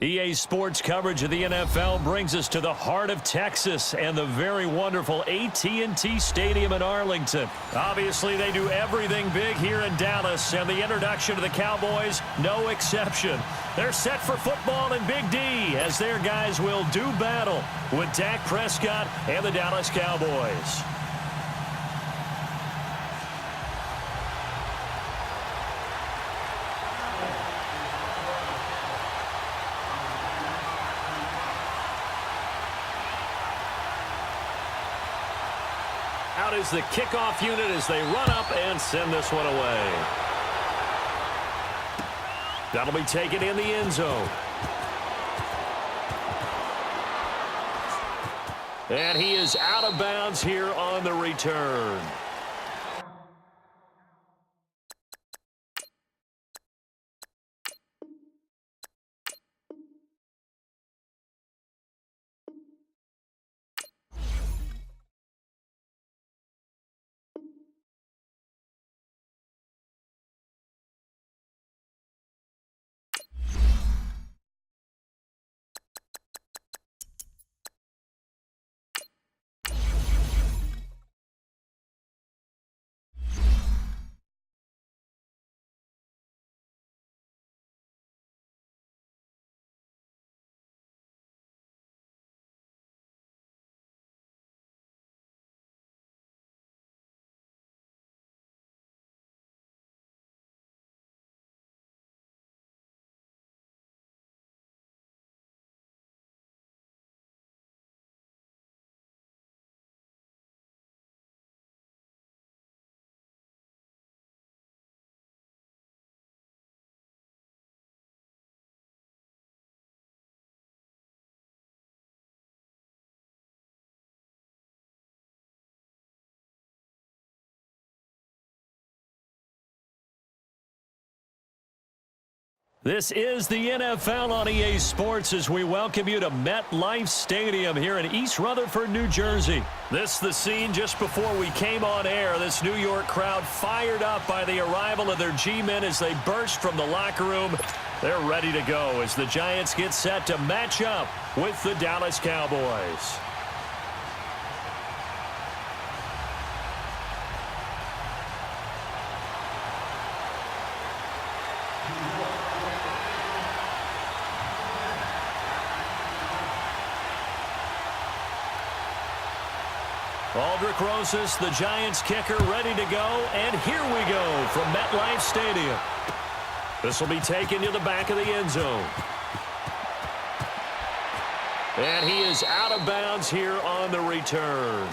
EA Sports coverage of the NFL brings us to the heart of Texas and the very wonderful AT&T Stadium in Arlington. Obviously, they do everything big here in Dallas, and the introduction of the Cowboys, no exception. They're set for football in Big D as their guys will do battle with Dak Prescott and the Dallas Cowboys. Out is the kickoff unit as they run up and send this one away. That'll be taken in the end zone. And he is out of bounds here on the return. This is the NFL on EA Sports as we welcome you to MetLife Stadium here in East Rutherford, New Jersey. This is the scene just before we came on air. This New York crowd fired up by the arrival of their G-men as they burst from the locker room. They're ready to go as the Giants get set to match up with the Dallas Cowboys. Aldrick Rosas, the Giants kicker, ready to go. And here we go from MetLife Stadium. This will be taken to the back of the end zone. And he is out of bounds here on the return.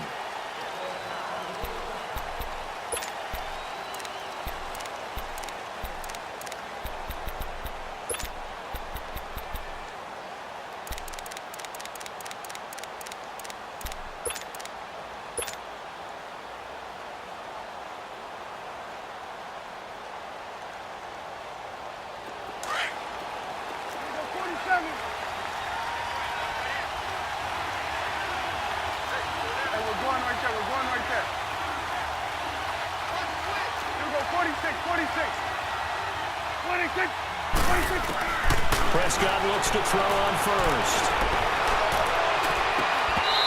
Prescott looks to throw on first.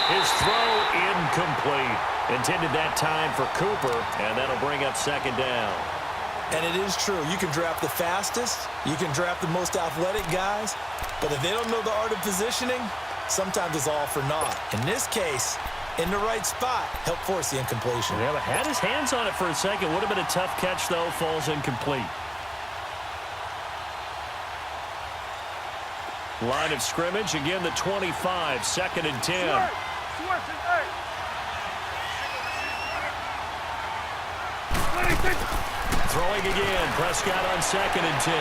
His throw incomplete. Intended that time for Cooper, and that'll bring up second down. And it is true. You can draft the fastest. You can draft the most athletic guys. But if they don't know the art of positioning, sometimes it's all for naught. In this case, in the right spot, help force the incompletion. Yeah, but had his hands on it for a second. Would have been a tough catch, though. Falls incomplete. Line of scrimmage, again the 25, second and 10. Throwing again, Prescott on second and 10.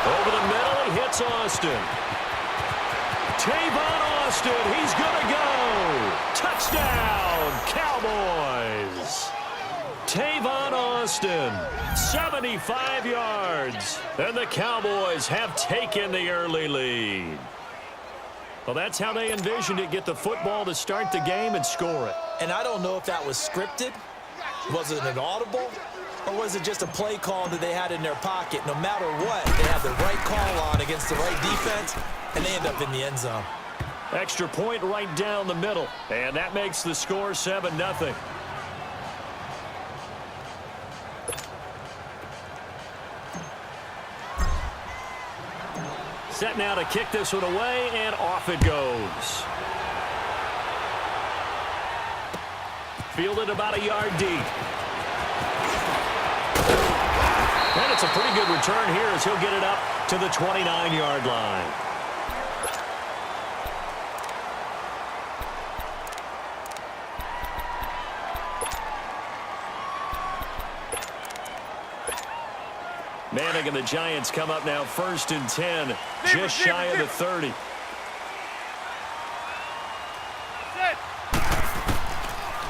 Over the middle, he hits Austin. Tavon Austin, he's going to go. Touchdown, Cowboys. Tavon Austin, 75 yards. And the Cowboys have taken the early lead. Well, that's how they envisioned it. Get the football to start the game and score it. And I don't know if that was scripted Was it an audible, or was it just a play call that they had in their pocket? No matter what, they had the right call on against the right defense, and they end up in the end zone. Extra point right down the middle, and that makes the score 7-0. Set now to kick this one away, and off it goes. Fielded about a yard deep. And it's a pretty good return here as he'll get it up to the 29-yard line. Manning and the Giants come up now 1st and 10, just shy of the 30.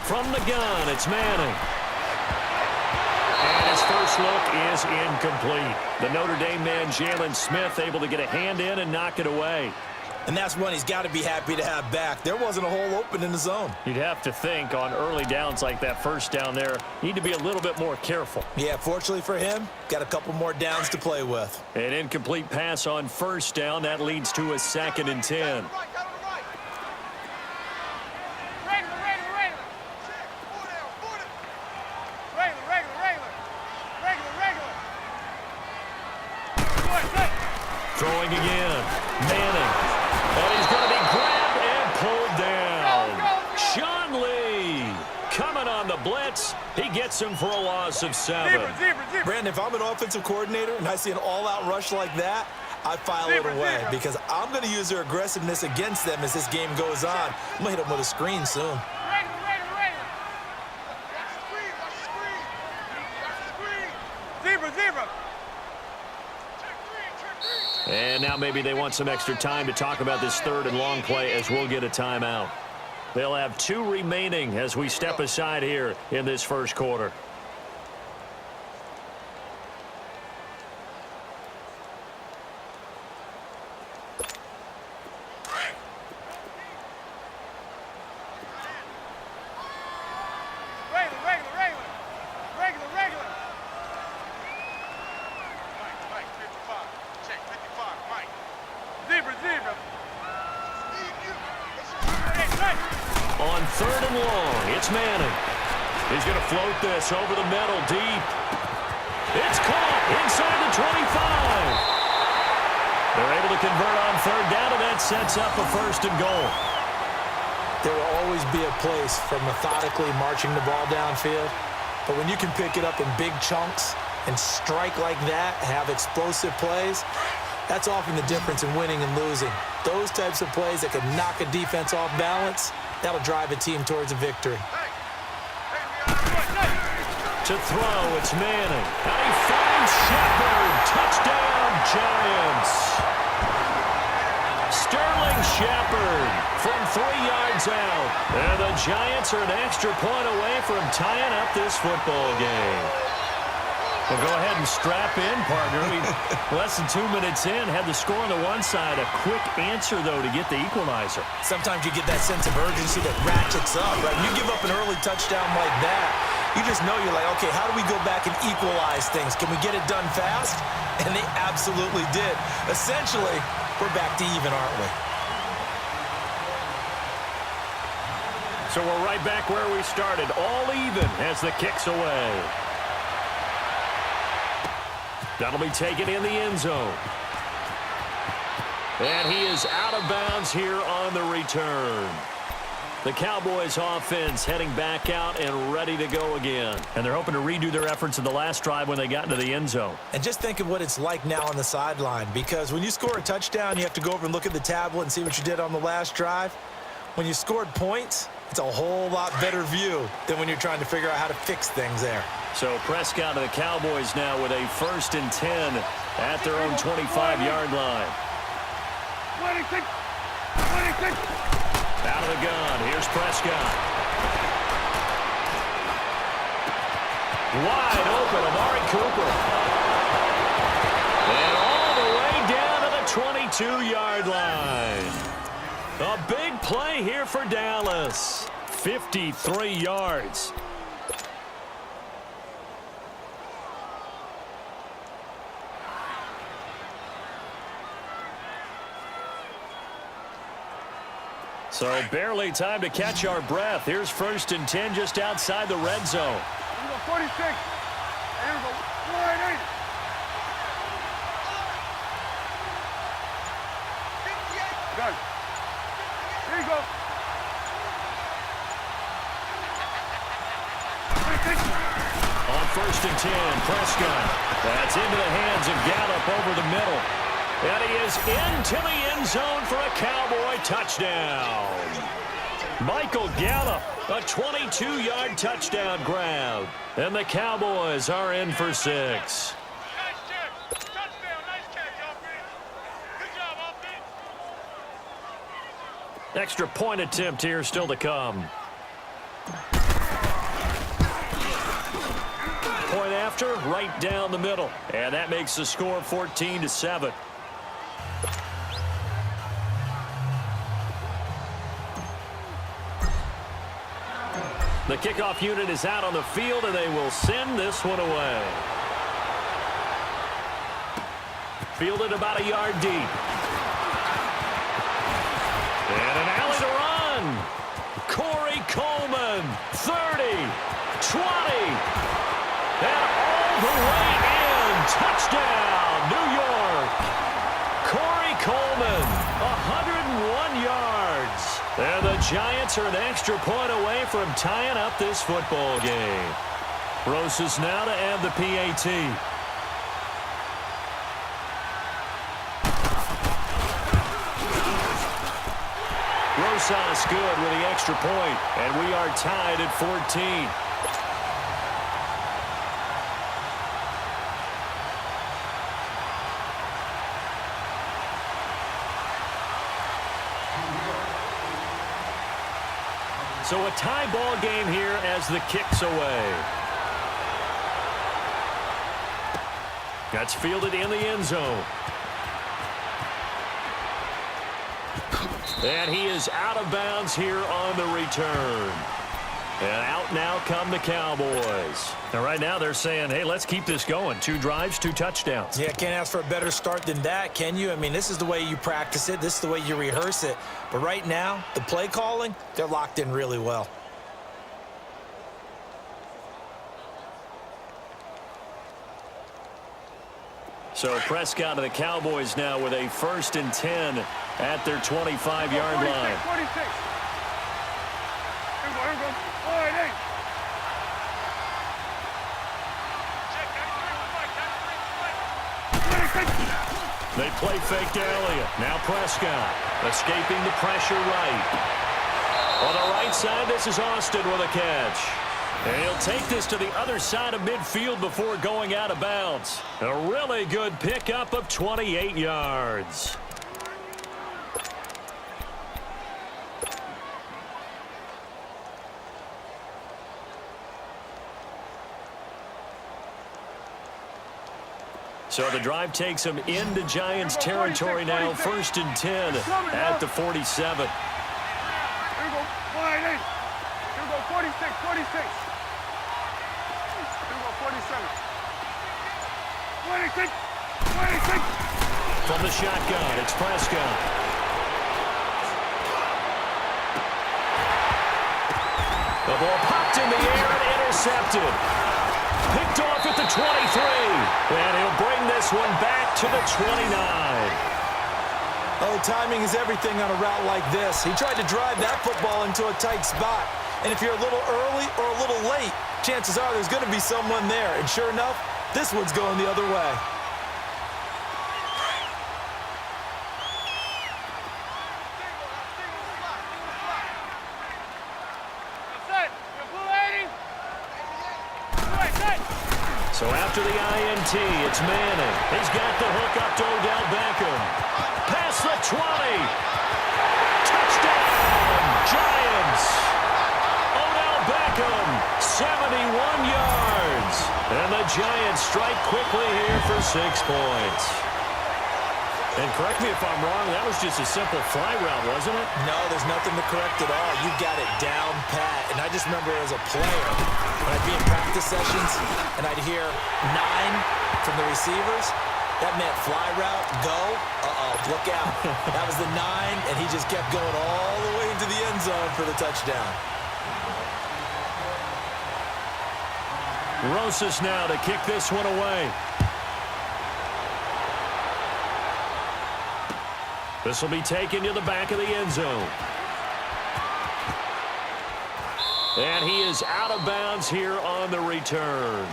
From the gun, it's Manning. And his first look is incomplete. The Notre Dame man, Jalen Smith, able to get a hand in and knock it away. And that's one he's got to be happy to have back. There wasn't a hole open in the zone. You'd have to think on early downs like that first down there, need to be a little bit more careful. Yeah, fortunately for him, got a couple more downs to play with. An incomplete pass on first down. That leads to a 2nd and 10. Throwing again. Manning. And he's going to be grabbed and pulled down. Sean Lee coming on the blitz. He gets him for a loss of 7. Brandon, if I'm an offensive coordinator and I see an all-out rush like that, I file it away because I'm going to use their aggressiveness against them as this game goes on. I'm going to hit them with a screen soon. And now maybe they want some extra time to talk about this 3rd and long play as we'll get a timeout. They'll have 2 remaining as we step aside here in this first quarter. On 3rd and long, it's Manning. He's going to float this over the middle deep. It's caught inside the 25. They're able to convert on 3rd down, and that sets up a 1st and goal. There will always be a place for methodically marching the ball downfield, but when you can pick it up in big chunks and strike like that, have explosive plays, that's often the difference in winning and losing. Those types of plays that can knock a defense off balance, that'll drive a team towards a victory. To throw, it's Manning. And he finds Shepard. Touchdown, Giants. Sterling Shepard from 3 yards out. And the Giants are an extra point away from tying up this football game. Well, go ahead and strap in, partner. Less than 2 minutes in, had the score on the one side. A quick answer, though, to get the equalizer. Sometimes you get that sense of urgency that ratchets up, right? When you give up an early touchdown like that, you just know you're like, okay, how do we go back and equalize things? Can we get it done fast? And they absolutely did. Essentially, we're back to even, aren't we? So we're right back where we started, all even as the kick's away. That'll be taken in the end zone. And he is out of bounds here on the return. The Cowboys offense heading back out and ready to go again. And they're hoping to redo their efforts in the last drive when they got into the end zone. And just think of what it's like now on the sideline, because when you score a touchdown, you have to go over and look at the tablet and see what you did on the last drive. When you scored points, it's a whole lot better view than when you're trying to figure out how to fix things there. So Prescott of the Cowboys now with a 1st and 10 at their own 25-yard line. Out of the gun, here's Prescott. Wide open, Amari Cooper. And all the way down to the 22-yard line. A big play here for Dallas. 53 yards. So barely time to catch our breath. Here's 1st and 10 just outside the red zone. Here we go, 46. Here we go, 180. Done. Here you go. On 1st and 10, Prescott. That's into the hands of Gallup over the middle. And he is into the end zone for a Cowboy touchdown. Michael Gallup, a 22-yard touchdown grab. And the Cowboys are in for 6. Nice catch. Touchdown. Nice catch, offense. Good job, offense. Extra point attempt here still to come. Point after, right down the middle. And that makes the score 14-7. The kickoff unit is out on the field, and they will send this one away. Fielded about a yard deep. And an alley to run. Corey Coleman, 30, 20, and all the way in. Touchdown, New York. Corey Coleman, 101 yards. And the Giants are an extra point away from tying up this football game. Rosas now to add the PAT. Rosas good with the extra point, and we are tied at 14. So a tie ball game here as the kick's away. That's fielded in the end zone. And he is out of bounds here on the return. And out now come the Cowboys. And right now they're saying, hey, let's keep this going. 2 drives, 2 touchdowns. Yeah, can't ask for a better start than that, can you? I mean, this is the way you practice it. This is the way you rehearse it. But right now, the play calling, they're locked in really well. So Prescott and the Cowboys now with a 1st and 10 at their 25-yard line. 46. Here we go. 180. They play fake to Elliott. Now Prescott escaping the pressure right. On the right side, this is Austin with a catch. And he'll take this to the other side of midfield before going out of bounds. A really good pickup of 28 yards. So the drive takes him into Giants territory now. 1st and 10 at the 47. Here we go. 180. Here we go. 46. 46. Here we go. 47. 26. 26. From the shotgun, it's Prescott. The ball popped in the air and intercepted. Picked off at the 23. And he'll bring this one back to the 29. Oh, timing is everything on a route like this. He tried to drive that football into a tight spot. And if you're a little early or a little late, chances are there's going to be someone there. And sure enough, this one's going the other way. So after the INT, it's Manning. He's got the hook up to Odell Beckham. Past the 20. Touchdown, Giants. Odell Beckham, 71 yards. And the Giants strike quickly here for 6 points. And correct me if I'm wrong, that was just a simple fly route, wasn't it? No, there's nothing to correct at all. You got it down pat. And I just remember as a player, when I'd be in practice sessions and I'd hear 9 from the receivers, That meant fly route, go. Uh-oh, look out. That was the 9, and he just kept going all the way into the end zone for the touchdown. Rosas now to kick this one away. This will be taken to the back of the end zone. And he is out of bounds here on the return.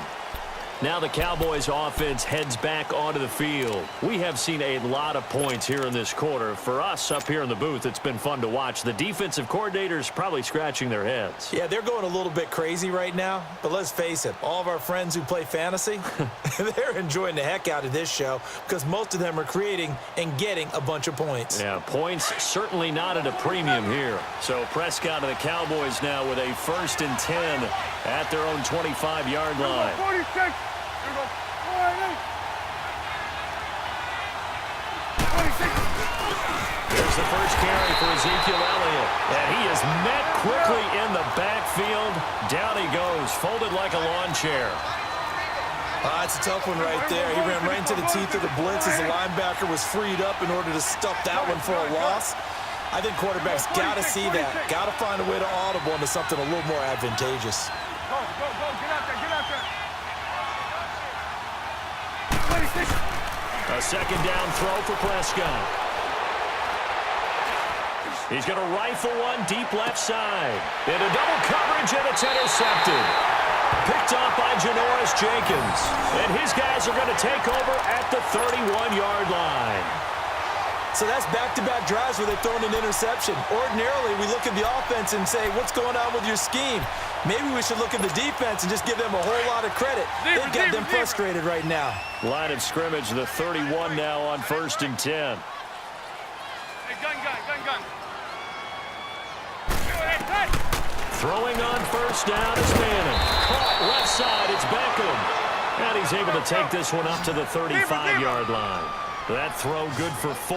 Now the Cowboys offense heads back onto the field. We have seen a lot of points here in this quarter. For us up here in the booth, it's been fun to watch. The defensive coordinators probably scratching their heads. Yeah, they're going a little bit crazy right now. But let's face it, all of our friends who play fantasy, they're enjoying the heck out of this show because most of them are creating and getting a bunch of points. Yeah, points certainly not at a premium here. So Prescott and the Cowboys now with a 1st and 10 at their own 25-yard line. 46. Here we go. 46. Here's the first carry for Ezekiel Elliott. And he is met quickly in the backfield. Down he goes, folded like a lawn chair. It's a tough one right there. He ran right into the teeth of the blitz as the linebacker was freed up in order to stuff that one for a loss. I think quarterbacks got to see that. Got to find a way to audible into something a little more advantageous. Go, go, go. Get out there, get out there. 26. A second down throw for Prescott. He's going to rifle one deep left side. Into double coverage, and it's intercepted. Picked off by Janoris Jenkins. And his guys are going to take over at the 31-yard line. So that's back-to-back drives where they've thrown an interception. Ordinarily, we look at the offense and say, what's going on with your scheme? Maybe we should look at the defense and just give them a whole lot of credit. They've got them frustrated right now. Line of scrimmage, the 31 now on 1st and 10. Hey, gun. Hey. Throwing on 1st down is Manning. Caught left side, it's Beckham. And he's able to take this one up to the 35-yard line. That throw good for 4.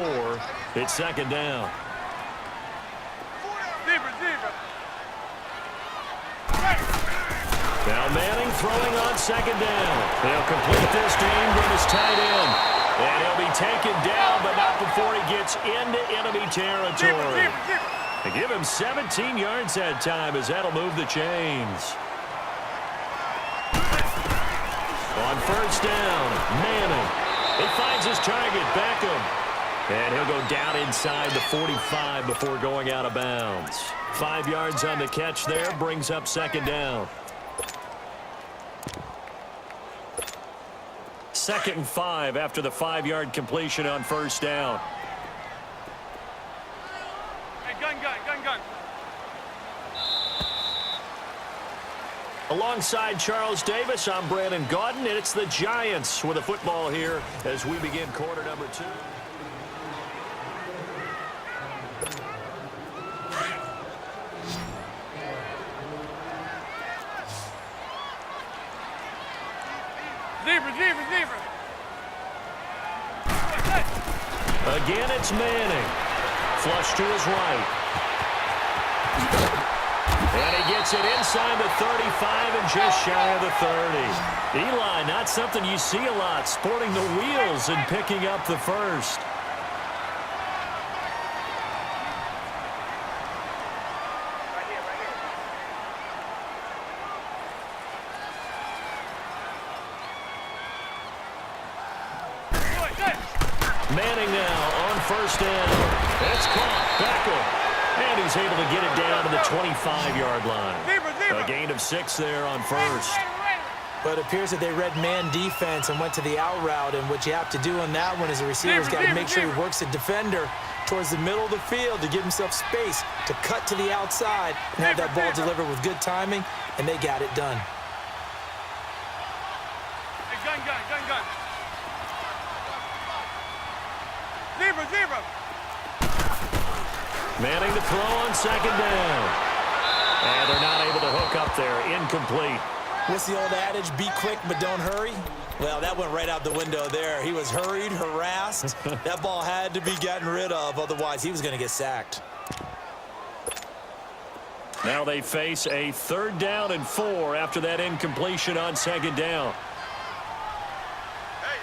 It's 2nd down. Now Manning throwing on 2nd down. He'll complete this to Ingram as tight end. And he'll be taken down, but not before he gets into enemy territory. They give him 17 yards that time as that'll move the chains. On 1st down, Manning. He finds his target, Beckham. And he'll go down inside the 45 before going out of bounds. 5 yards on the catch there, brings up 2nd down. 2nd and 5 after the 5-yard completion on 1st down. Hey, gun. Alongside Charles Davis, I'm Brandon Gaudin, and it's the Giants with the football here as we begin quarter number 2. Zebra. Again, it's Manning. Flush to his right. And he gets it inside the 35 and just shy of the 30. Eli, not something you see a lot, sporting the wheels and picking up the 1st. Manning now on 1st down. It's caught. Beckham. And he's able to get it down to the 25-yard line. A gain of 6 there on 1st. But it appears that they read man defense and went to the out route. And what you have to do on that one is the receiver's got to make sure he works the defender towards the middle of the field to give himself space to cut to the outside and have that ball delivered with good timing, and they got it done. Hey, gun. Zebra. Manning to throw on 2nd down. And they're not able to hook up there. Incomplete. What's the old adage? Be quick, but don't hurry. Well, that went right out the window there. He was hurried, harassed. That ball had to be gotten rid of. Otherwise, he was going to get sacked. Now they face a 3rd down and 4 after that incompletion on 2nd down. Hey.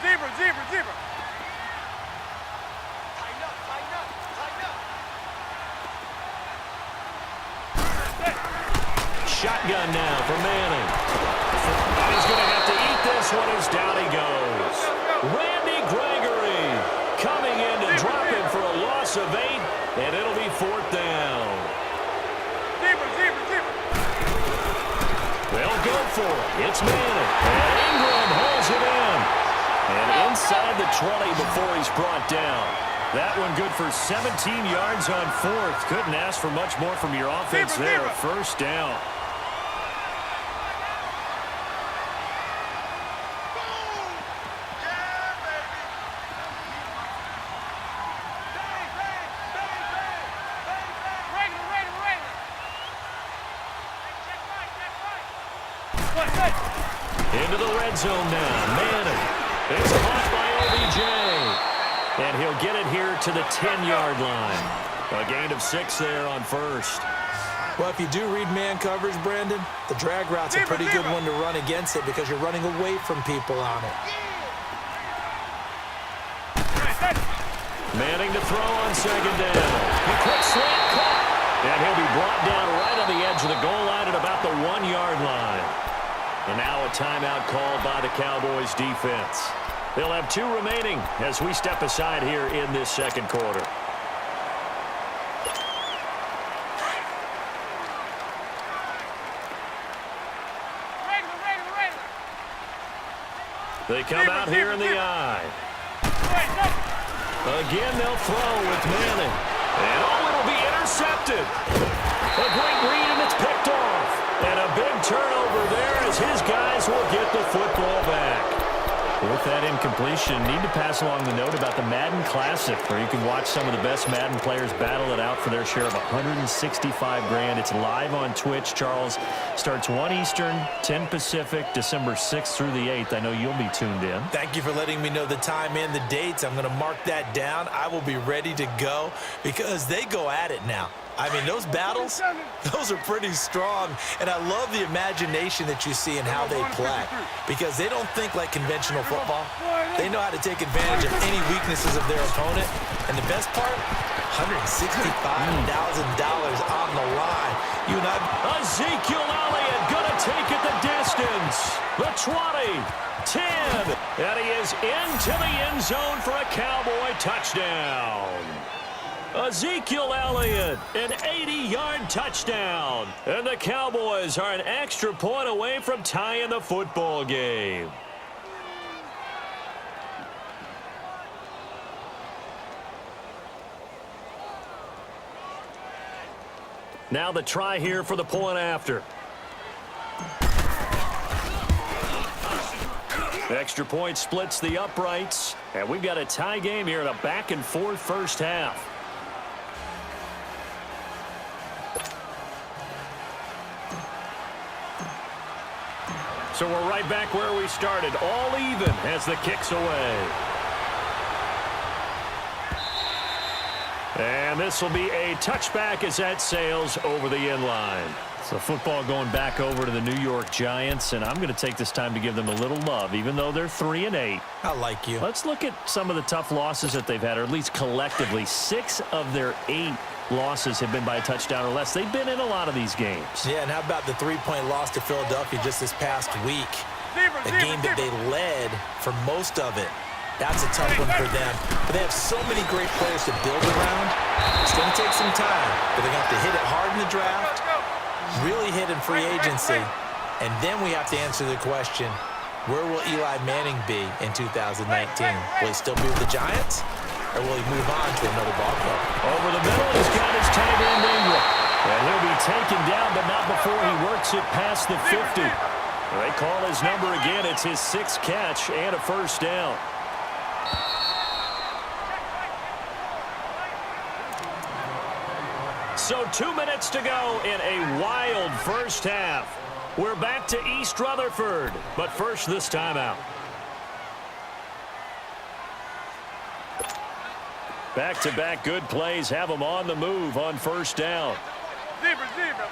Zebra, zebra, zebra. Tighten up, tighten up, tighten up. Shotgun now for Manning. He's going to have to eat this one as down he goes. Randy Gregory coming in to drop him for a loss of 8, and it'll be 4th down. Zebra, zebra, zebra. They'll go for it. It's Manning. And Ingram holds it in. And inside the 20 before he's brought down. That one good for 17 yards on 4th. Couldn't ask for much more from your offense there. 1st down. Into the red zone now. Manning. It's caught by OBJ. And he'll get it here to the 10-yard line. A gain of 6 there on 1st. Well, if you do read man coverage, Brandon, the drag route's a pretty good one to run against it because you're running away from people on it. Manning to throw on 2nd down. A quick slant caught. And he'll be brought down right on the edge of the goal line at about the 1-yard line. And now a timeout called by the Cowboys defense. They'll have 2 remaining as we step aside here in this 2nd quarter. They come out here in the eye. Again, they'll throw with Manning. And it'll be intercepted. A great read, and it's picked off. And a big turnover there as his guys will get the football back. With that incompletion, need to pass along the note about the Madden Classic, where you can watch some of the best Madden players battle it out for their share of $165,000. It's live on Twitch, Charles. Starts 1 Eastern, 10 Pacific, December 6th through the 8th. I know you'll be tuned in. Thank you for letting me know the time and the dates. I'm going to mark that down. I will be ready to go because they go at it now. I mean, those battles, those are pretty strong. And I love the imagination that you see in how they play because they don't think like conventional football. They know how to take advantage of any weaknesses of their opponent. And the best part, $165,000 on the line. You and I. Ezekiel Elliott going to take it the distance. The 20, 10. And he is into the end zone for a Cowboy touchdown. Ezekiel Elliott, an 80-yard touchdown. And the Cowboys are an extra point away from tying the football game. Now the try here for the point after. Extra point splits the uprights. And we've got a tie game here in a back-and-forth 1st half. So we're right back where we started, all even as the kick's away. And this will be a touchback as that sails over the end line. So football going back over to the New York Giants, and I'm going to take this time to give them a little love, even though they're 3-8. I like you. Let's look at some of the tough losses that they've had, or at least collectively. 6 of their 8 losses have been by a touchdown or less. They've been in a lot of these games. Yeah, and how about the 3-point loss to Philadelphia just this past week? The game that they led for most of it. That's a tough one for them. But they have so many great players to build around. It's going to take some time, but they're going to have to hit it hard in the draft, really hit in free agency, and then we have to answer the question, where will Eli Manning be in 2019? Will he still be with the Giants, or will he move on to another ball club? Over the middle, he's got his tight end Ingram. And he'll be taken down, but not before he works it past the 50. They call his number again. It's his 6th catch and a 1st down. So 2 minutes to go in a wild 1st half. We're back to East Rutherford, but first this timeout. Back-to-back good plays have them on the move on 1st down. Zebra, zebra.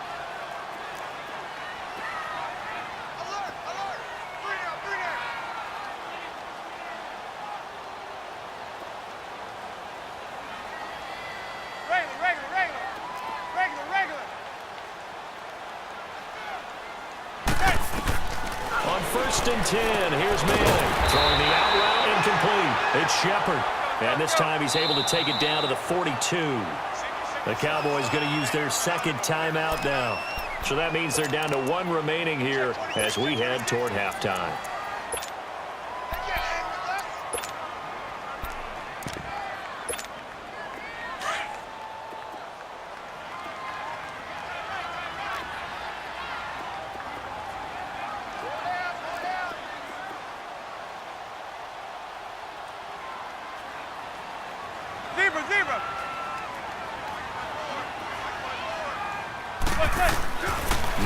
On 1st and 10, here's Manning. Throwing the out route incomplete. It's Shepard. And this time he's able to take it down to the 42. The Cowboys going to use their second timeout now. So that means they're down to 1 remaining here as we head toward halftime.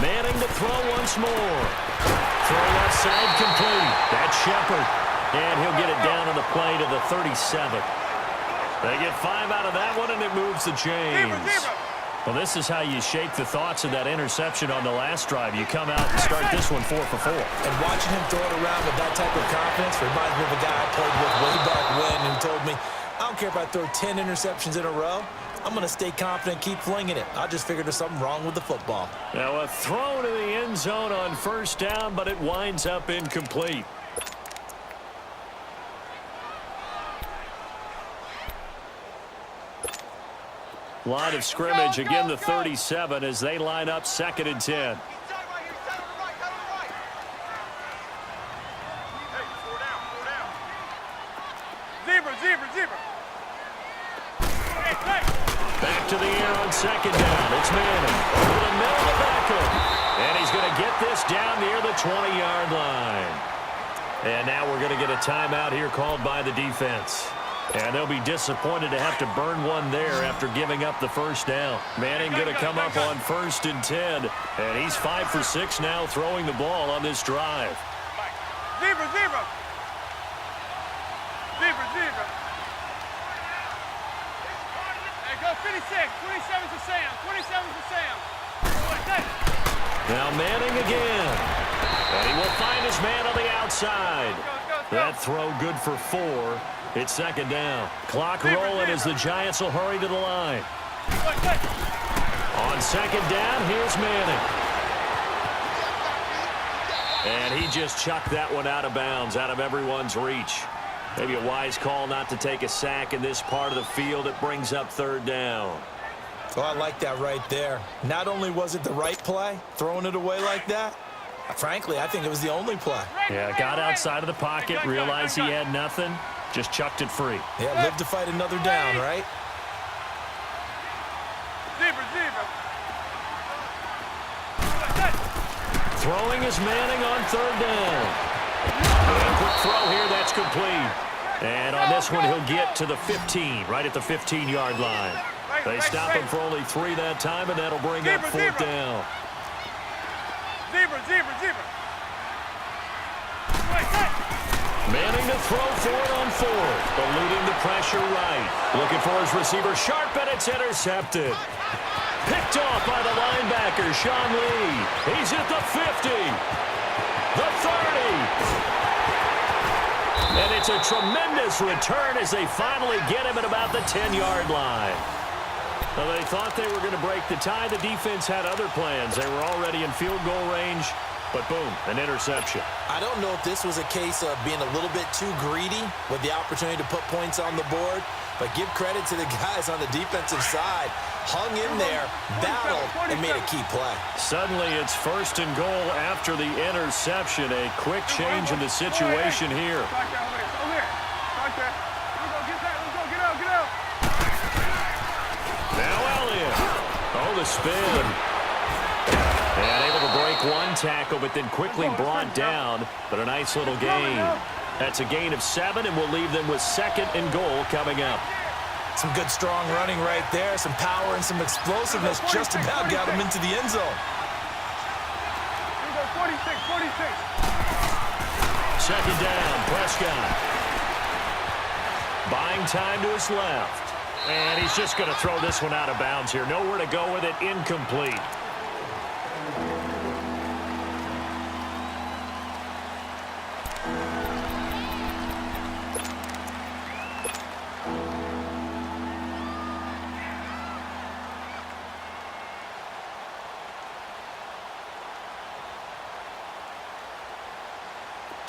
Manning to throw once more. Throw left side complete. That's Shepard. And he'll get it down on the play to the 37th. They get 5 out of that one, and it moves the chains. Well, this is how you shake the thoughts of that interception on the last drive. You come out and start this one 4 for 4. And watching him throw it around with that type of confidence reminds me of a guy I played with way back when who told me, I don't care if I throw 10 interceptions in a row. I'm going to stay confident and keep flinging it. I just figured there's something wrong with the football. Now a throw to the end zone on 1st down, but it winds up incomplete. Line of scrimmage, again the 37 as they line up 2nd and 10. Zebra. Back to the air on 2nd down. It's Manning over the middle of the backup. And he's going to get this down near the 20-yard line. And now we're going to get a timeout here called by the defense. And they'll be disappointed to have to burn one there after giving up the 1st down. Manning going to come up on 1st and 10. And he's 5 for 6 now throwing the ball on this drive. Zebra. There goes 56. 27 to Sam. 27 to Sam. Now Manning again. And he will find his man on the outside. That throw good for 4. It's 2nd down. Clock rolling as the Giants will hurry to the line. On 2nd down, here's Manning. And he just chucked that one out of bounds, out of everyone's reach. Maybe a wise call not to take a sack in this part of the field. It brings up 3rd down. Well, I like that right there. Not only was it the right play, throwing it away like that, frankly, I think it was the only play. Yeah, got outside of the pocket, realized he had nothing, just chucked it free. Yeah, live to fight another down, right? Zebra. Throwing is Manning on 3rd down. And quick throw here, that's complete. And on this one, he'll get to the 15, right at the 15-yard line. They stop him for only 3 that time, and that'll bring up 4th down. Zebra. Manning to throw for it on 4th, eluding the pressure right. Looking for his receiver, sharp, and it's intercepted. Picked off by the linebacker, Sean Lee. He's at the 50, the 30. And it's a tremendous return as they finally get him at about the 10-yard line. Well, they thought they were going to break the tie. The defense had other plans. They were already in field goal range, but boom, an interception. I don't know if this was a case of being a little bit too greedy with the opportunity to put points on the board, but give credit to the guys on the defensive side. Hung in there, battled, and made a key play. Suddenly it's 1st and goal after the interception. A quick change in the situation here. Now Elliott. Oh, the spin. And able to break one tackle, but then quickly brought down. But a nice little gain. That's a gain of 7, and we'll leave them with 2nd and goal coming up. Some good, strong running right there. Some power and some explosiveness just about got him into the end zone. 46. 2nd down, Prescott. Buying time to his left. And he's just going to throw this one out of bounds here. Nowhere to go with it, incomplete.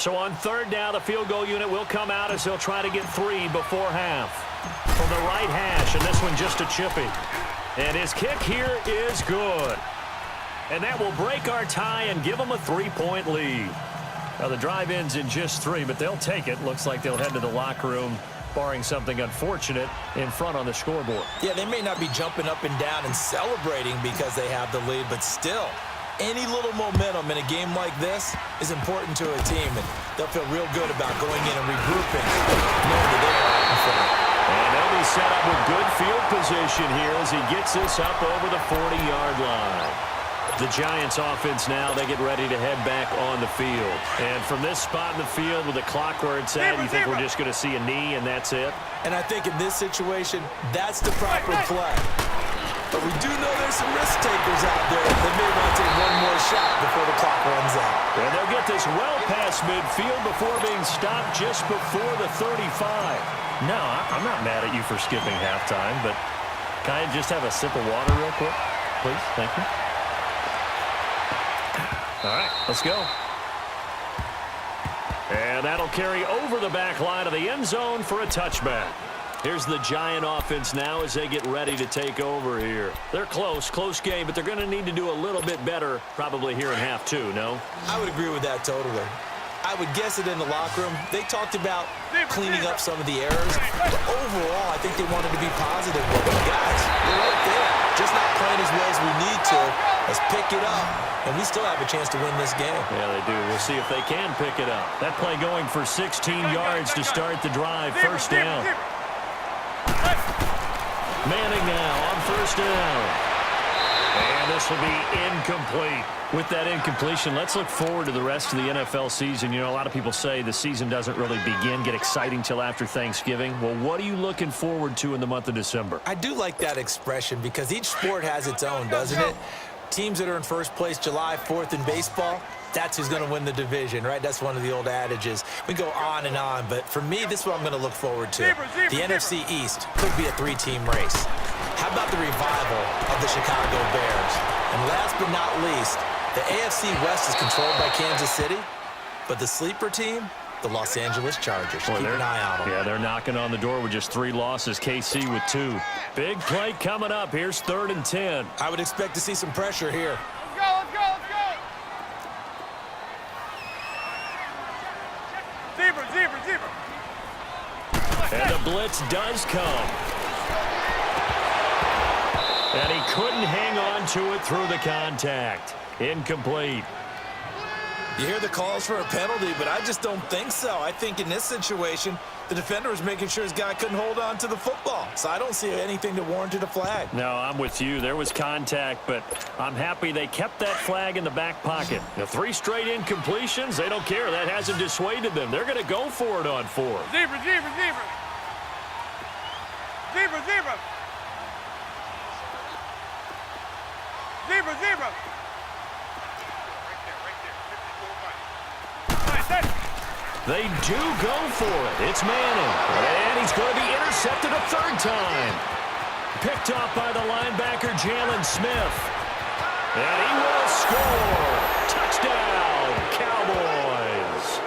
So on third down, the field goal unit will come out as they'll try to get 3 before half. From the right hash, and this one just a chippy. And his kick here is good. And that will break our tie and give them a 3-point lead. Now, the drive ends in just 3, but they'll take it. Looks like they'll head to the locker room, barring something unfortunate, in front on the scoreboard. Yeah, they may not be jumping up and down and celebrating because they have the lead, but still, any little momentum in a game like this is important to a team, and they'll feel real good about going in and regrouping, knowing that they're out in front. And they'll be set up with good field position here as he gets this up over the 40-yard line. The Giants offense now, they get ready to head back on the field. And from this spot in the field with the clock where it's at, you think we're just going to see a knee and that's it? And I think in this situation, that's the proper play. But we do know there's some risk takers out there that may want to take one more shot before the clock runs out. And they'll get this well past midfield before being stopped just before the 35. No, I'm not mad at you for skipping halftime, but can I just have a sip of water real quick? Please, thank you. All right, let's go. And that'll carry over the back line of the end zone for a touchback. Here's the Giant offense now as they get ready to take over here. They're close game, but they're going to need to do a little bit better probably here in half 2, no? I would agree with that totally. I would guess it in the locker room. They talked about cleaning up some of the errors, but overall, I think they wanted to be positive. But guys, we're right there. Just not playing as well as we need to. Let's pick it up, and we still have a chance to win this game. Yeah, they do. We'll see if they can pick it up. That play going for 16 yards to start the drive. First down. Manning now on first down. And this will be incomplete. With that incompletion, let's look forward to the rest of the NFL season. You know, a lot of people say the season doesn't really get exciting till after Thanksgiving. Well, what are you looking forward to in the month of December? I do like that expression because each sport has its own, doesn't it? Teams that are in first place July 4th in baseball, that's who's going to win the division, right? That's one of the old adages. We go on and on, but for me, this is what I'm going to look forward to. The NFC East could be a 3-team race. How about the revival of the Chicago Bears? And last but not least, the AFC West is controlled by Kansas City, but the sleeper team, the Los Angeles Chargers. Keep an eye on them. Yeah, they're knocking on the door with just 3 losses. KC with 2. Big play coming up. Here's 3rd and 10. I would expect to see some pressure here. Let's go. Zebra. And the blitz does come. And he couldn't hang on to it through the contact. Incomplete. You hear the calls for a penalty, but I just don't think so. I think in this situation, the defender was making sure his guy couldn't hold on to the football. So I don't see anything that warranted a flag. No, I'm with you. There was contact, but I'm happy they kept that flag in the back pocket. The 3 straight incompletions, they don't care. That hasn't dissuaded them. They're going to go for it on 4th. Zebra. They do go for it. It's Manning. And he's going to be intercepted a 3rd time. Picked off by the linebacker, Jalen Smith. And he will score. Touchdown, Cowboys.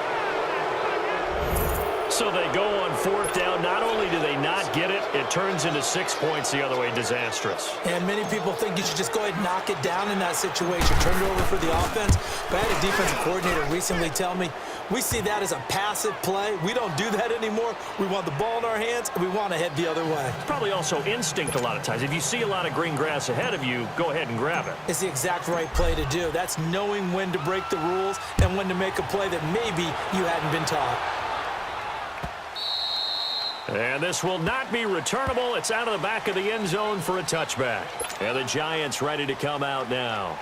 So they go on 4th down. Not only do they not get it, it turns into 6 points the other way. Disastrous. And many people think you should just go ahead and knock it down in that situation. Turn it over for the offense. But I had a defensive coordinator recently tell me, we see that as a passive play. We don't do that anymore. We want the ball in our hands, and we want to head the other way. It's probably also instinct a lot of times. If you see a lot of green grass ahead of you, go ahead and grab it. It's the exact right play to do. That's knowing when to break the rules and when to make a play that maybe you hadn't been taught. And this will not be returnable. It's out of the back of the end zone for a touchback. And the Giants ready to come out now.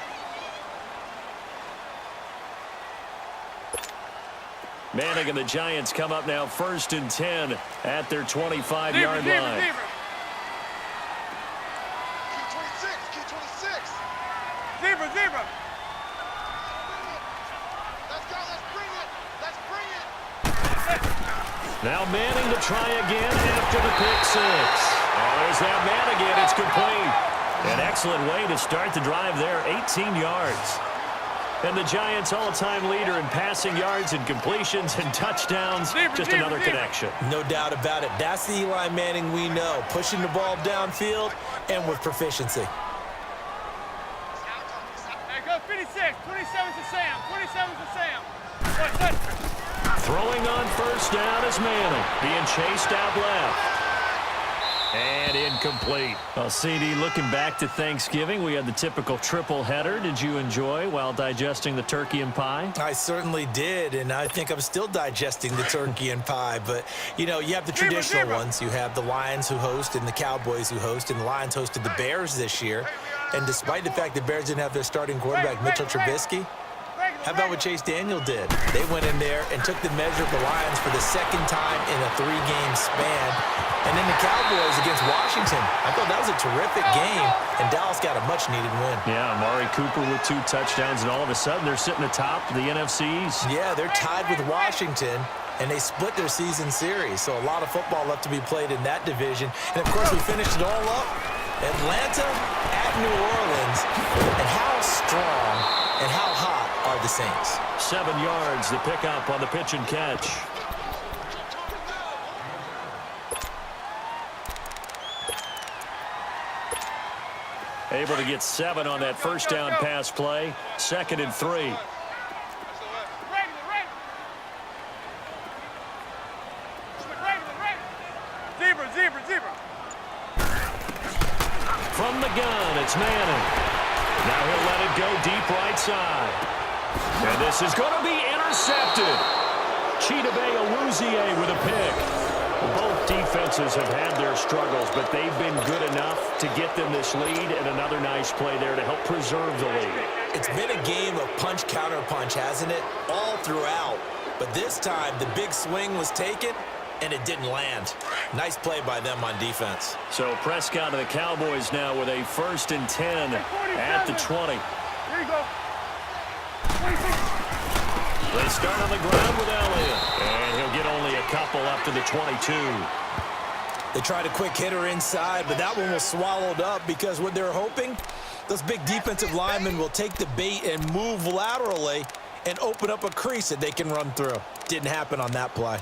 Manning and the Giants come up now 1st and 10 at their 25-yard line. Zebra. Now Manning to try again after the pick 6. Oh, there's that man again. It's complete. An excellent way to start the drive there. 18 yards. And the Giants' all-time leader in passing yards and completions and touchdowns. Just another connection. No doubt about it. That's the Eli Manning we know. Pushing the ball downfield and with proficiency. Hey, go 56. 27 to Sam. 27 to Sam. Good. Throwing on first down is Manning. Being chased out left. And incomplete. Well, CD, looking back to Thanksgiving, we had the typical triple header. Did you enjoy while digesting the turkey and pie? I certainly did, and I think I'm still digesting the turkey and pie. But, you know, you have the traditional ones. You have the Lions who host and the Cowboys who host, and the Lions hosted the Bears this year. And despite the fact the Bears didn't have their starting quarterback, Mitchell Trubisky, how about what Chase Daniel did? They went in there and took the measure of the Lions for the second time in a 3-game span. And then the Cowboys against Washington. I thought that was a terrific game, and Dallas got a much-needed win. Yeah, Amari Cooper with 2 touchdowns, and all of a sudden they're sitting atop the NFC East. Yeah, they're tied with Washington, and they split their season series. So a lot of football left to be played in that division. And, of course, we finished it all up. Atlanta at New Orleans. And how strong and how hot are the Saints? 7 yards, the pickup on the pitch and catch. Able to get 7 on that first down pass play. 2nd and 3. Zebra. From the gun, it's Manning. Now he'll let it go deep right side. And this is going to be intercepted. Chidobe Awuzie with a pick. Both defenses have had their struggles, but they've been good enough to get them this lead, and another nice play there to help preserve the lead. It's been a game of punch-counter-punch, hasn't it? All throughout. But this time, the big swing was taken, and it didn't land. Nice play by them on defense. So Prescott and the Cowboys now with a 1st and 10 at the 20. Here you go. 26. They start on the ground with Elliott, and he'll get only a couple up to the 22. They tried a quick hitter inside, but that one was swallowed up because what they're hoping, those big defensive linemen will take the bait and move laterally and open up a crease that they can run through. Didn't happen on that play.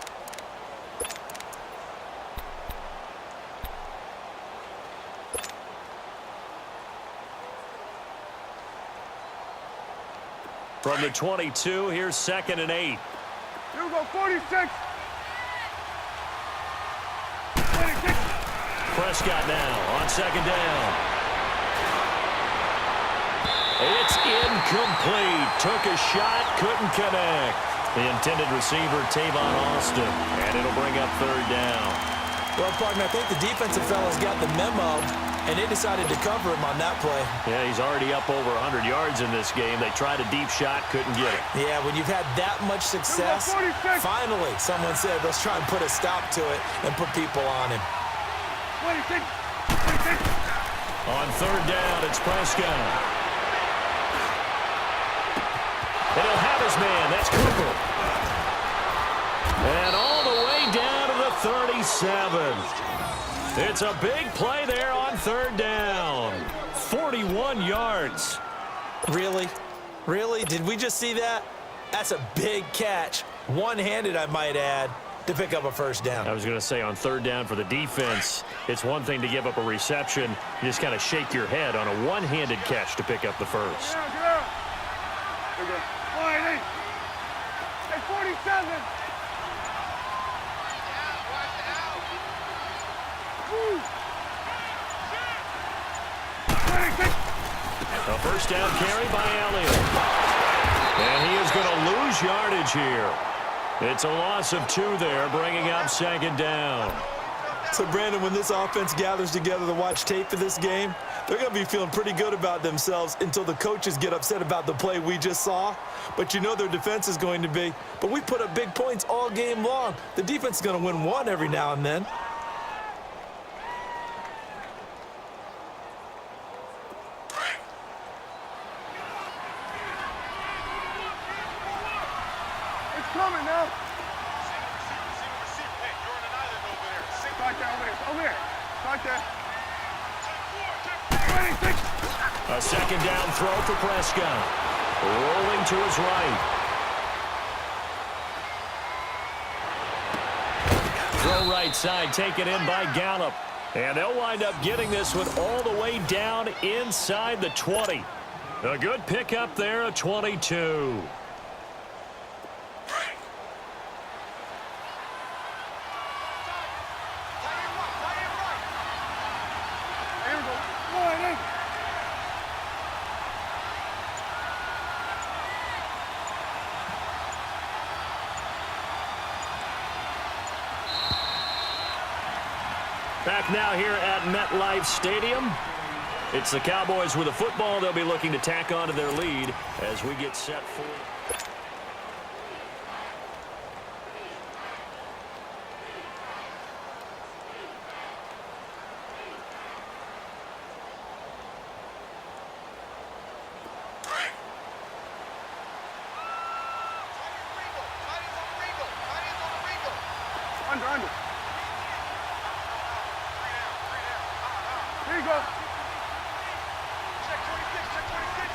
From the 22, here's 2nd and 8. Here we go, 46. 26. Prescott now on 2nd down. It's incomplete. Took a shot, couldn't connect. The intended receiver, Tavon Austin, and it'll bring up 3rd down. Well, partner, I think the defensive fellas got the memo, and they decided to cover him on that play. Yeah, he's already up over 100 yards in this game. They tried a deep shot, couldn't get it. Yeah, when you've had that much success, finally someone said, let's try and put a stop to it and put people on him. 26. On 3rd down, it's Prescott. And he'll have his man. That's Cooper. And all the way down to the 37. It's a big play there on 3rd down. 41 yards. Really? Really? Did we just see that? That's a big catch. One-handed, I might add, to pick up a 1st down. I was going to say on 3rd down for the defense, it's one thing to give up a reception. You just kind of shake your head on a one-handed catch to pick up the 1st. Get out. Here we go. 48. Hey, 47. Woo. 26. A 1st down carry by Elliott. And he is going to lose yardage here. It's a loss of 2 there, bringing up 2nd down. So, Brandon, when this offense gathers together to watch tape for this game, they're going to be feeling pretty good about themselves until the coaches get upset about the play we just saw. But you know their defense is going to be. But we put up big points all game long. The defense is going to win one every now and then. It's coming now. Right there, over there. Right there. 26. A 2nd down throw for Prescott. Rolling to his right. Throw right side, taken in by Gallup. And they'll wind up getting this one all the way down inside the 20. A good pickup there, a 22. Back now here at MetLife Stadium. It's the Cowboys with a football. They'll be looking to tack on to their lead as we get set for... Under. Here you go. Check 26, check 26. Here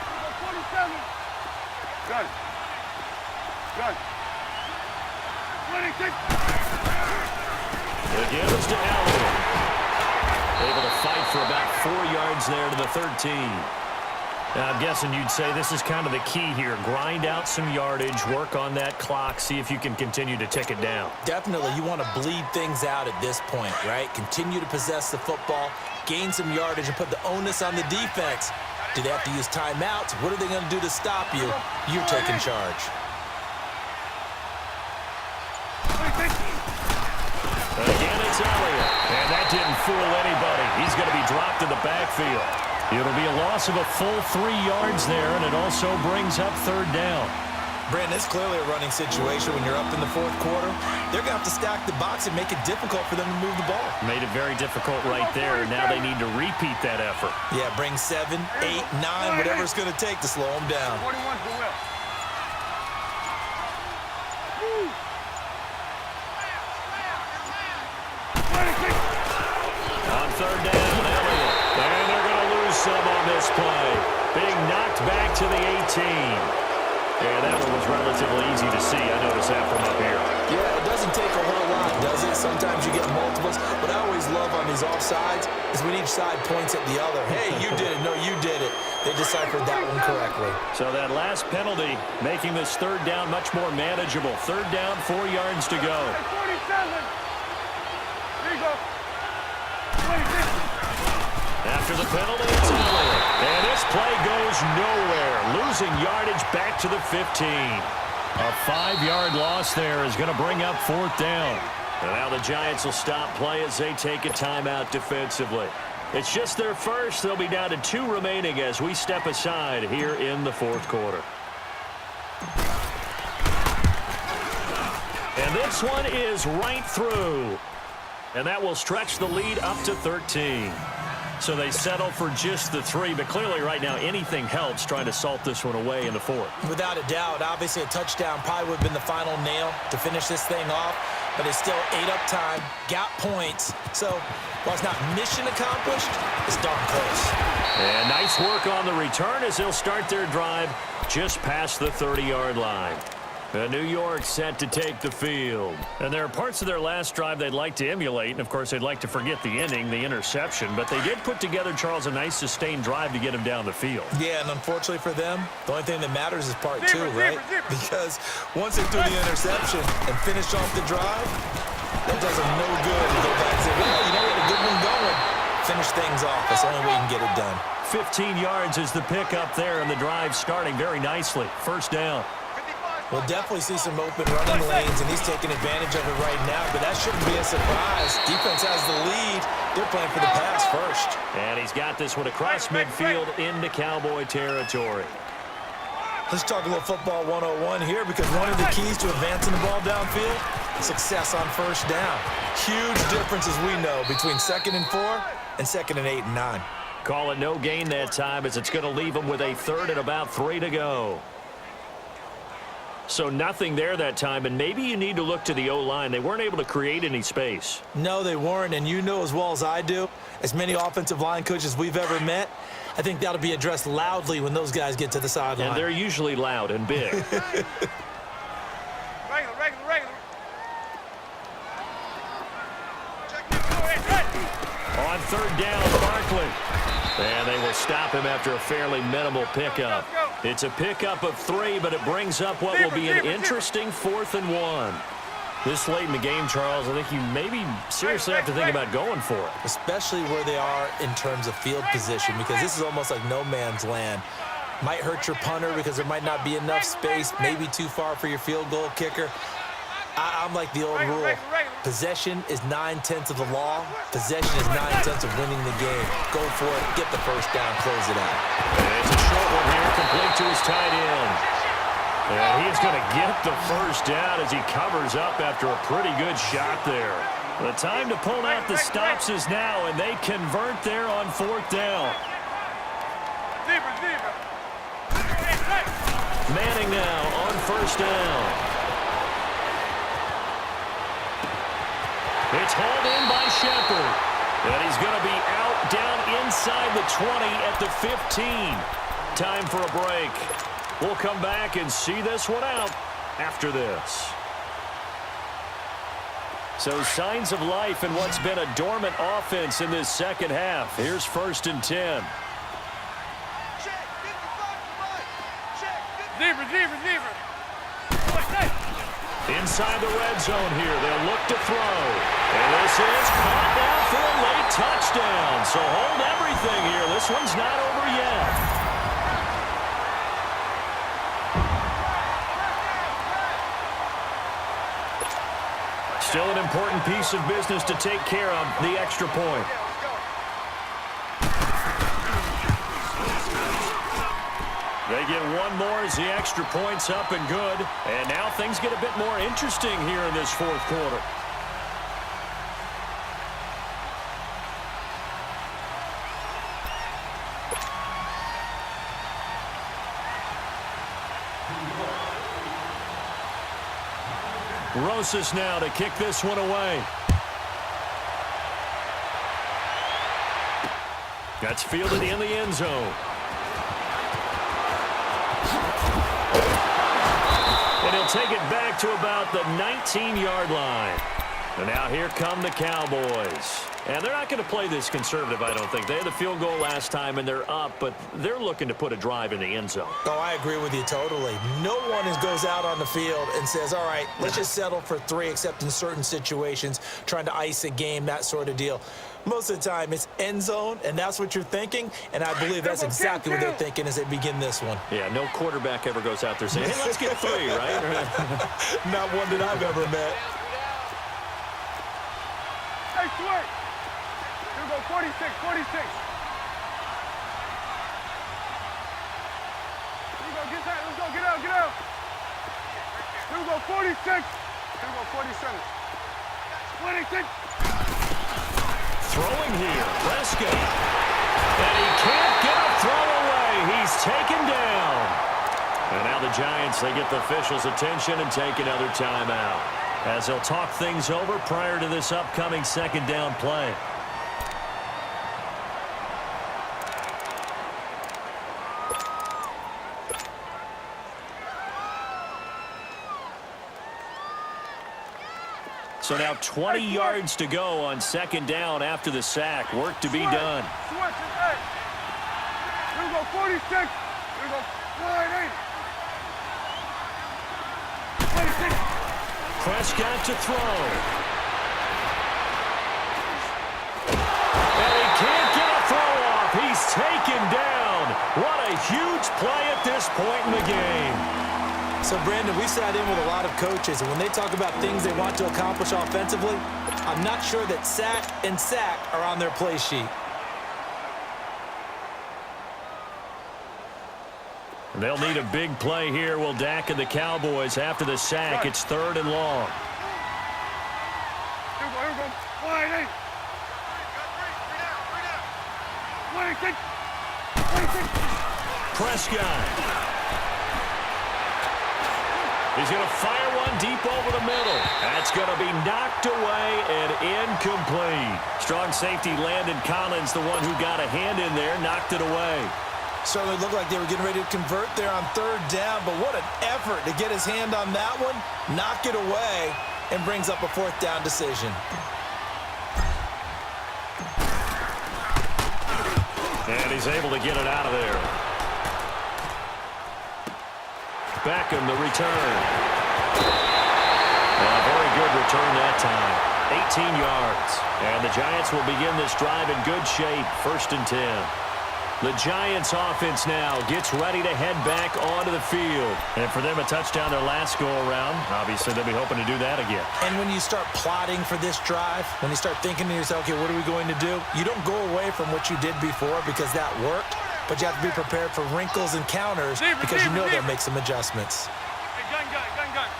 you go, 27. Gun. 26. Again, it's to Allen. Able to fight for about 4 yards there to the 13. Now, I'm guessing you'd say this is kind of the key here. Grind out some yardage, work on that clock, see if you can continue to tick it down. Definitely, you want to bleed things out at this point, right? Continue to possess the football, gain some yardage, and put the onus on the defense. Do they have to use timeouts? What are they going to do to stop you? You're taking charge. Again, it's Elliott. And that didn't fool anybody. He's going to be dropped in the backfield. It'll be a loss of a full 3 yards there, and it also brings up third down. Brandon, it's clearly a running situation when you're up in the fourth quarter. They're going to have to stack the box and make it difficult for them to move the ball. Made it very difficult right there. Now they need to repeat that effort. Yeah, bring 7, 8, 9, whatever it's going to take to slow them down. 41 to Will. On third down, Elliott. And they're going to lose some on this play. Being knocked back to the 18. Yeah, that one was relatively easy to see. I noticed that from up here. Yeah, it doesn't take a whole lot, does it? Sometimes you get multiples. What I always love on these offsides is when each side points at the other. Hey, you did it. No, you did it. They deciphered that one correctly. So that last penalty making this third down much more manageable. Third down, 4 yards to go. 47. Here you go. 26. After the penalty, it's Elliott. And this play goes nowhere. Losing yardage back to the 15. A 5-yard loss there is going to bring up fourth down. And now the Giants will stop play as they take a timeout defensively. It's just their first. They'll be down to 2 remaining as we step aside here in the fourth quarter. And this one is right through. And that will stretch the lead up to 13. So they settle for just the 3, but clearly right now anything helps trying to salt this one away in the fourth. Without a doubt, obviously a touchdown probably would have been the final nail to finish this thing off, but it's still ate up time, got points. So while it's not mission accomplished, it's darn close. And nice work on the return as they'll start their drive just past the 30-yard line. New York set to take the field. And there are parts of their last drive they'd like to emulate. And, of course, they'd like to forget the ending, the interception. But they did put together, Charles, a nice sustained drive to get him down the field. Yeah, and unfortunately for them, the only thing that matters is part 2, right? Because once they threw the interception and finished off the drive, that does them no good to go back and say, well, you know what, a good one going. Finish things off. That's the only way you can get it done. 15 yards is the pickup there, and the drive starting very nicely. First down. We'll definitely see some open running lanes, and he's taking advantage of it right now, but that shouldn't be a surprise. Defense has the lead. They're playing for the pass first. And he's got this one across midfield into Cowboy territory. Let's talk a little football 101 here, because one of the keys to advancing the ball downfield, success on first down. Huge difference, as we know, between 2nd and 4 and 2nd and 8 and 9. Call it no gain that time as it's going to leave them with a 3rd and about 3 to go. So nothing there that time, and maybe you need to look to the O-line. They weren't able to create any space. No, they weren't, and you know as well as I do, as many offensive line coaches we've ever met, I think that'll be addressed loudly when those guys get to the sideline. And they're usually loud and big. Regular. On third down, Barkley. And they will stop him after a fairly minimal pickup. It's a pickup of 3, but it brings up what will be an interesting 4th and 1. This late in the game, Charles, I think you maybe seriously have to think about going for it. Especially where they are in terms of field position, because this is almost like no man's land. Might hurt your punter because there might not be enough space, maybe too far for your field goal kicker. I'm like the old rule. Possession is 9/10 of the law. Possession is 9/10 of winning the game. Go for it. Get the first down. Close it out. And it's a short one here, complete to his tight end. And he's going to get the first down as he covers up after a pretty good shot there. The time to pull out the stops is now, and they convert there on 4th down. Manning now on 1st down. It's hauled in by Shepard. And he's going to be out down inside the 20 at the 15. Time for a break. We'll come back and see this one out after this. So signs of life in what's been a dormant offense in this second half. Here's 1st and 10. Zebra. Inside the red zone here, they'll look to throw. And this is caught down for a late touchdown. So hold everything here. This one's not over yet. Still an important piece of business to take care of, the extra point. They get one more as the extra point's up and good. And now things get a bit more interesting here in this 4th quarter. Rosas now to kick this one away. That's fielded in the end zone. And he'll take it back to about the 19-yard line. And now here come the Cowboys. And they're not going to play this conservative, I don't think. They had the field goal last time, and they're up, but they're looking to put a drive in the end zone. Oh, I agree with you totally. No one goes out on the field and says, all right, let's just settle for 3, except in certain situations, trying to ice a game, that sort of deal. Most of the time, it's end zone, and that's what you're thinking, and I believe that's exactly what they're thinking as they begin this one. Yeah, no quarterback ever goes out there saying, hey, let's get 3, right? Not one that I've ever met. Hey, Sweat. Here we go, 46. Here we go, get that. Let's go, get out. Here we go, 46. Here we go, 47. 26. Throwing here, Prescott. And he can't get a throw away. He's taken down. And now the Giants, they get the officials' attention and take another timeout, as they'll talk things over prior to this upcoming 2nd down play. So now 20 yards to go on 2nd down after the sack. Work to be done. Switch, hey. Here we go, 46. Here we go, 48. 26. Prescott to throw. And he can't get a throw off. He's taken down. What a huge play at this point in the game. So, Brandon, we sat in with a lot of coaches, and when they talk about things they want to accomplish offensively, I'm not sure that sack and sack are on their play sheet. They'll need a big play here. Will Dak and the Cowboys after the sack. It's 3rd and long. Here we go, 48. 26. 26. Prescott. He's going to fire one deep over the middle. That's going to be knocked away and incomplete. Strong safety Landon Collins, the one who got a hand in there, knocked it away. Certainly looked like they were getting ready to convert there on third down, but what an effort to get his hand on that one, knock it away, and brings up a fourth down decision. And he's able to get it out of there. Beckham, the return. A very good return that time. 18 yards. And the Giants will begin this drive in good shape. 1st and 10. The Giants offense now gets ready to head back onto the field. And for them, a touchdown their last go-around. Obviously, they'll be hoping to do that again. And when you start plotting for this drive, when you start thinking to yourself, okay, what are we going to do? You don't go away from what you did before because that worked, but you have to be prepared for wrinkles and counters because you know they'll make some adjustments. Hey, gun. Hey, gun.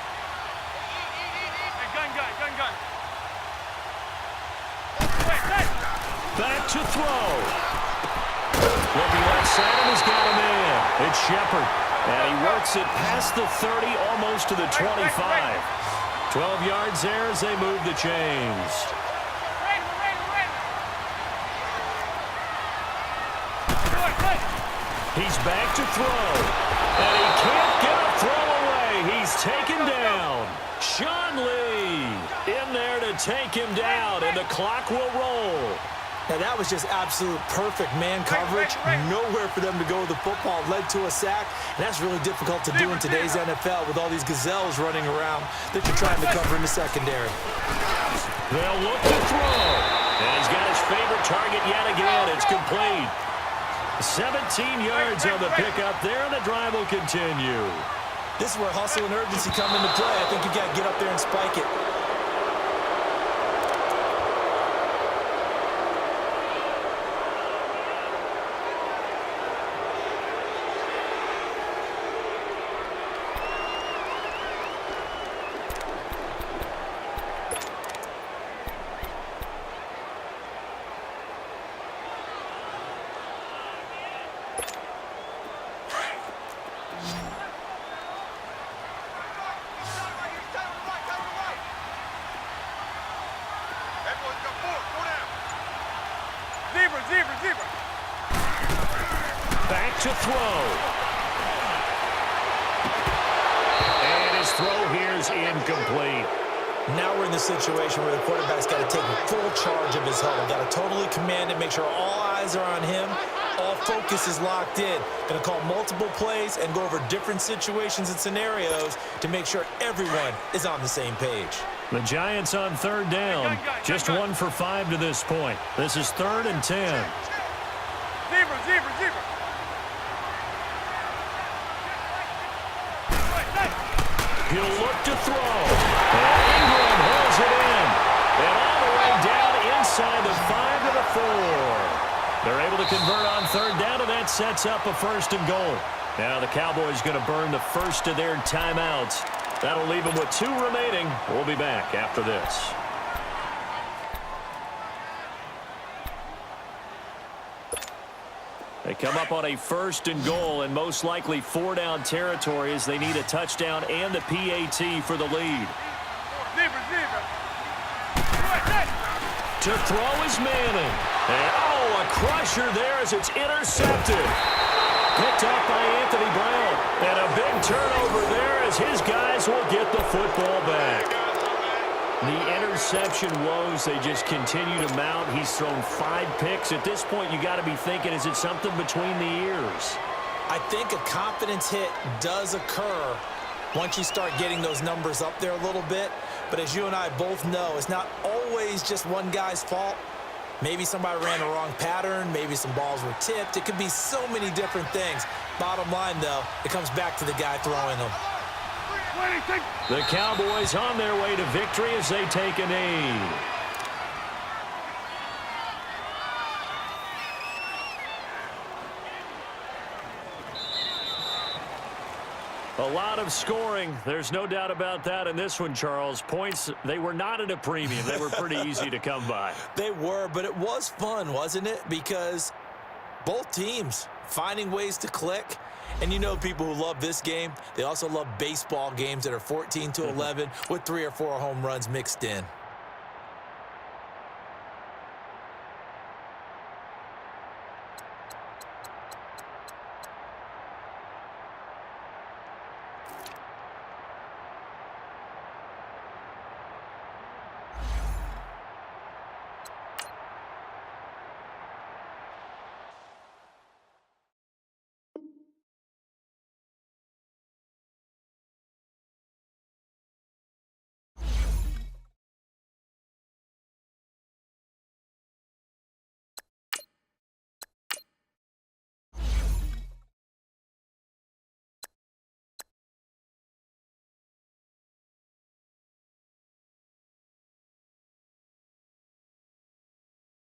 Wait. Back to throw. Looking left side, and he's got a man. It's Shepard. And he works it past the 30, almost to the 25. 12 yards there as they move the chains. He's back to throw. And he can't get a throw away. He's taken down. Sean Lee in there to take him down, and the clock will roll. Now, that was just absolute perfect man coverage. Nowhere for them to go with the football. Led to a sack. And that's really difficult to do in today's NFL with all these gazelles running around that you're trying to cover in the secondary. They'll look to throw. And he's got his favorite target yet again. It's complete. 17 yards on the pickup there, and the drive will continue. This is where hustle and urgency come into play. I think you got to get up there and spike it. Zebra. Back to throw. And his throw here is incomplete. Now we're in the situation where the quarterback's got to take full charge of his huddle. Got to totally command it, make sure all eyes are on him. All focus is locked in. Going to call multiple plays and go over different situations and scenarios to make sure everyone is on the same page. The Giants on third down. Just 1 for 5 to this point. This is 3rd and 10. Zebra. He'll look to throw. And Ingram holds it in. And all the way down inside the 5 to the 4. They're able to convert on third down, and that sets up a 1st and goal. Now the Cowboys going to burn the first of their timeouts. That'll leave them with 2 remaining. We'll be back after this. They come up on a 1st and goal, and most likely 4-down territory as they need a touchdown and the PAT for the lead. Zebra. To throw is Manning. And a crusher there as it's intercepted. Picked up by Anthony Brown. And a big turnover there as his guys will get the football back. The interception woes, they just continue to mount. He's thrown 5 picks. At this point, you got to be thinking, is it something between the ears? I think a confidence hit does occur once you start getting those numbers up there a little bit. But as you and I both know, it's not always just one guy's fault. Maybe somebody ran a wrong pattern. Maybe some balls were tipped. It could be so many different things. Bottom line, though, it comes back to the guy throwing them. The Cowboys on their way to victory as they take a knee. A lot of scoring. There's no doubt about that in this one, Charles. Points, they were not at a premium. They were pretty easy to come by. They were, but it was fun, wasn't it? Because Both teams finding ways to click. And you know people who love this game, they also love baseball games that are 14-11 with 3 or 4 home runs mixed in.